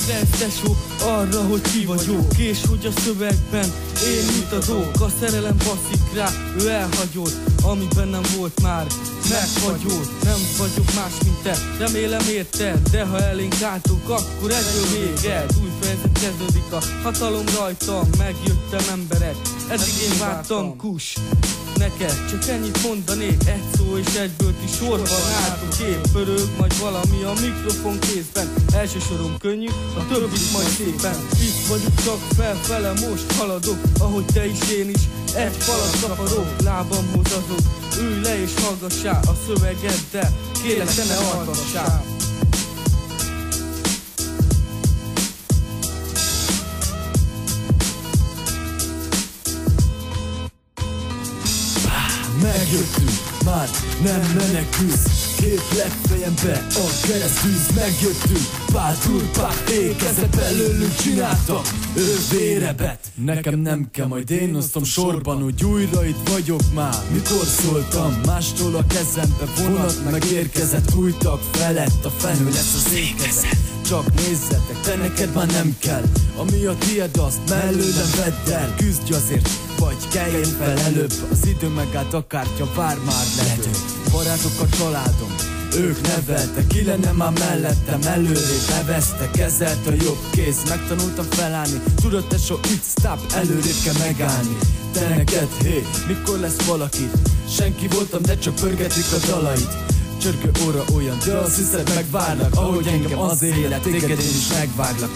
Figyelsz tesó arra, hogy ki vagyok, és hogy a szövegben én mit adok. A szerelem baszik rá, ő elhagyott, ami bennem volt már megfagyott. Nem vagyok más, mint te, remélem érted, de ha elénk álltunk, akkor ebből véged. Új fejezet kezdődik, a hatalom rajtam, megjöttem emberek, eddig én vártam kus. Neked csak ennyit mondanék, egy szó és egyből ti sorban álltok. Kép pörög, majd valami a mikrofon kézben. Első sorom könnyű, a többit majd szépen. Itt vagyok, csak felfele, most haladok, ahogy te is, én is, egy falat kaparok. Lábamhoz azok, ülj le és hallgassál a szövegeddel, kérlek te ne altassál. Megjöttünk, már nem menekülsz. Képlet fejembe a keresztűz. Megjöttünk, pár turpák ékezett belőlünk csináltak. Ő vérebet, nekem nem kell, majd én osztom sorban, hogy újra itt vagyok már. Mikor szóltam, mástól a kezembe vonat megérkezett. Új tag felett, a fenő lesz az ékezet. Csak nézzetek, te neked már nem kell. Ami a tied, azt mellőlem vedd el. Küzdj azért, vagy keljen fel előbb. Az idő megállt, a kártya vár már ledő. Barátok a családom, ők neveltek, ki lenne már mellettem, előrébb neveztek, kezelt a jobb kéz, megtanultam felállni, tudod tesó, itt stop, előrébb kell megállni. Te neked, hé, mikor lesz valaki? Senki voltam, de csak pörgetik a dalait. Csörgő óra olyan, de azt hiszed megvárnak, ahogy engem az élet, téged én is megváglak.